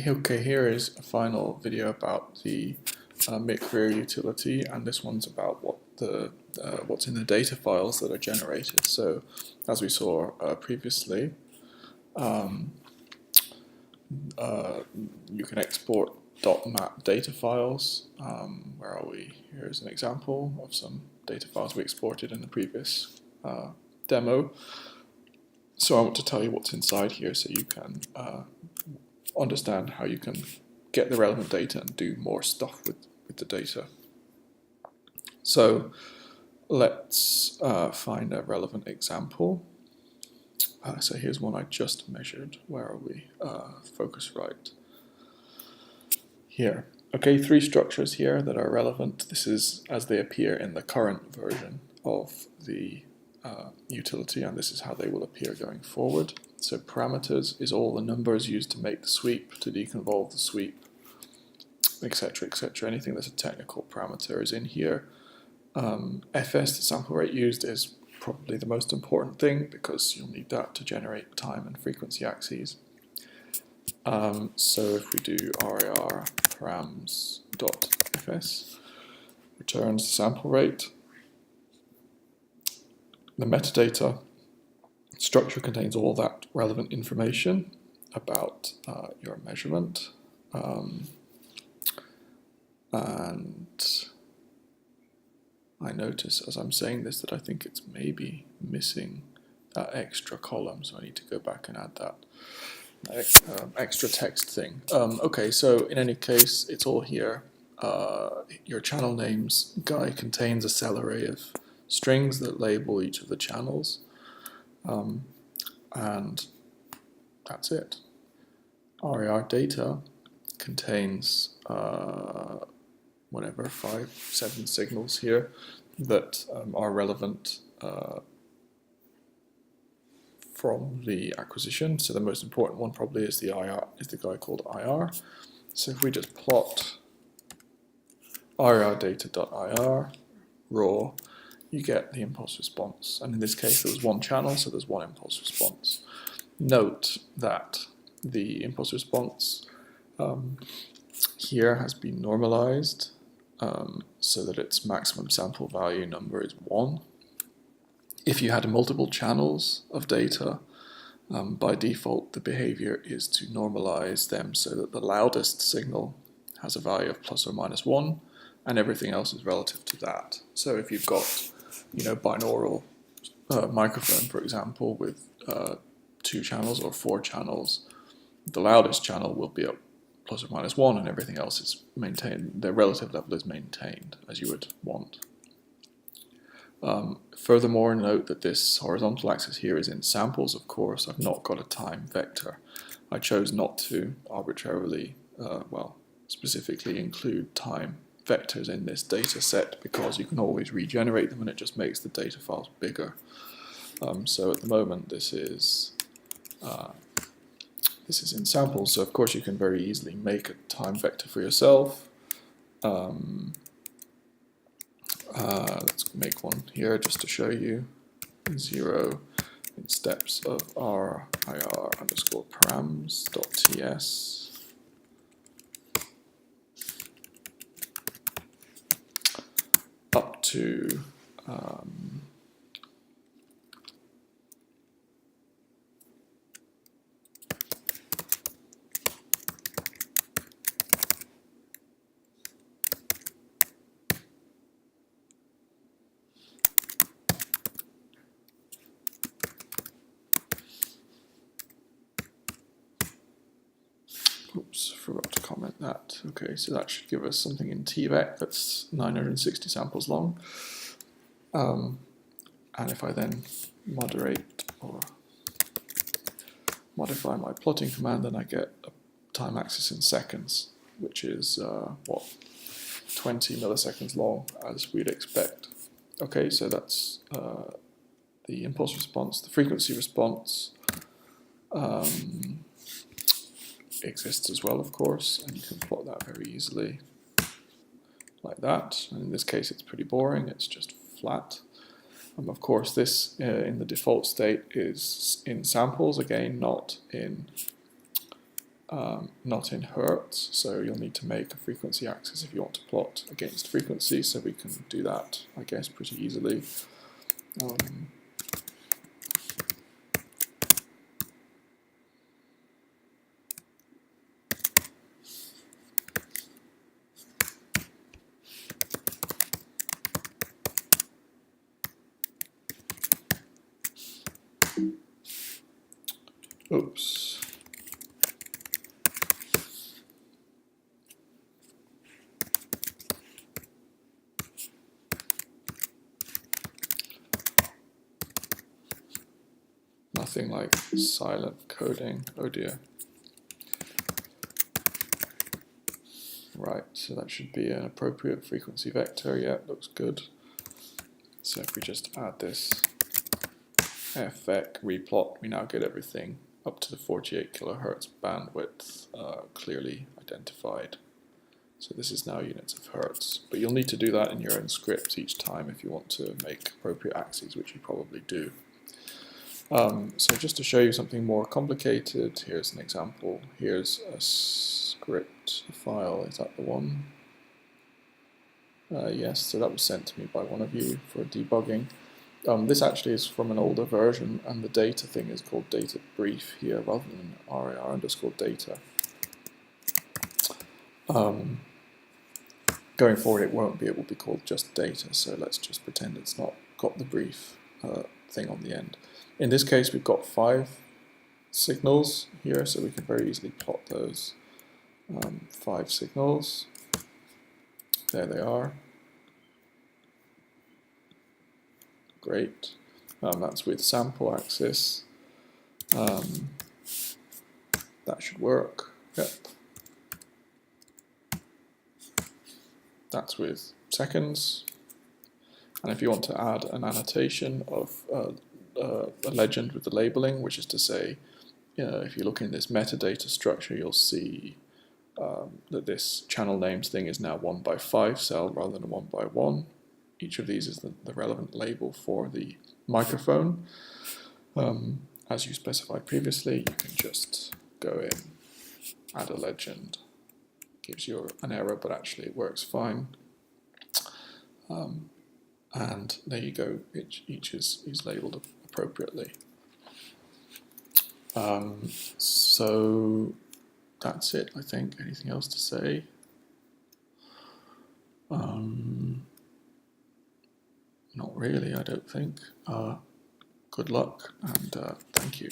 Okay, here is a final video about the MikRIR utility, and this one's about what's in the data files that are generated. So, as we saw previously, um, you can export .map data files. Where are we? Here's an example of some data files we exported in the previous demo. So I want to tell you what's inside here so you can understand how you can get the relevant data and do more stuff with the data. So let's find a relevant example. So here's one I just measured. Where are we? Focusrite. Here. Okay, three structures here that are relevant. This is as they appear in the current version of the utility, and this is how they will appear going forward. So parameters is all the numbers used to make the sweep, to deconvolve the sweep, etc., etc. Anything that's a technical parameter is in here. FS, the sample rate used, is probably the most important thing because you'll need that to generate time and frequency axes. So if we do RIR params.fs, returns the sample rate. The metadata structure contains all that relevant information about your measurement. And I notice as I'm saying this that I think it's maybe missing that extra column, so I need to go back and add that extra text thing. Okay, so in any case, it's all here. Your channel names guy contains a cell array of strings that label each of the channels, and that's it. RIR data contains whatever, 5, 7 signals here that are relevant from the acquisition. So the most important one probably is the IR, is the guy called IR. So if we just plot RIR data.IR raw, you get the impulse response. And in this case, there was one channel, so there's one impulse response. Note that the impulse response here has been normalized so that its maximum sample value number is 1. If you had multiple channels of data, by default the behavior is to normalize them so that the loudest signal has a value of plus or minus 1 and everything else is relative to that. So if you've got, binaural microphone, for example, with 2 channels or 4 channels, the loudest channel will be up plus or minus 1 and everything else is maintained, their relative level is maintained as you would want. Furthermore, note that this horizontal axis here is in samples, of course. I've not got a time vector. I chose not to arbitrarily, specifically include time vectors in this data set because you can always regenerate them and it just makes the data files bigger. So at the moment this is in samples, so of course you can very easily make a time vector for yourself. Let's make one here just to show you. 0 in steps of RIR underscore params.ts up to oops, forgot to comment that. Okay, so that should give us something in tvec that's 960 samples long. And if I then moderate or modify my plotting command, then I get a time axis in seconds, which is 20 milliseconds long, as we'd expect. Okay, so that's the impulse response. The frequency response exists as well, of course, and you can plot that very easily like that. And in this case it's pretty boring, it's just flat. Of course this in the default state is in samples, again not in not in hertz, so you'll need to make a frequency axis if you want to plot against frequency, so we can do that, I guess, pretty easily. Oops. Nothing like silent coding. Oh dear. Right, so that should be an appropriate frequency vector. Yeah, looks good. So if we just add this FVec replot, we now get everything up to the 48 kilohertz bandwidth clearly identified. So this is now units of hertz. But you'll need to do that in your own script each time if you want to make appropriate axes, which you probably do. So just to show you something more complicated, here's an example. Here's a script file. Is that the one? Yes, so that was sent to me by one of you for debugging. This actually is from an older version, and the data thing is called data brief here rather than RIR_data. Going forward, it won't be, it will be called just data, so let's just pretend it's not got the brief thing on the end. In this case, we've got 5 signals here, so we can very easily plot those 5 signals. There they are. Great. That's with sample axis. That should work. Yep. That's with seconds. And if you want to add an annotation of a legend with the labeling, which is to say, if you look in this metadata structure, you'll see that this channel names thing is now 1x5 cell rather than a 1x1. Each of these is the relevant label for the microphone. As you specified previously, you can just go in, add a legend. It gives you an error, but actually it works fine. And there you go, each is labeled appropriately. So that's it, I think. Anything else to say? Not really, I don't think. Good luck, and thank you.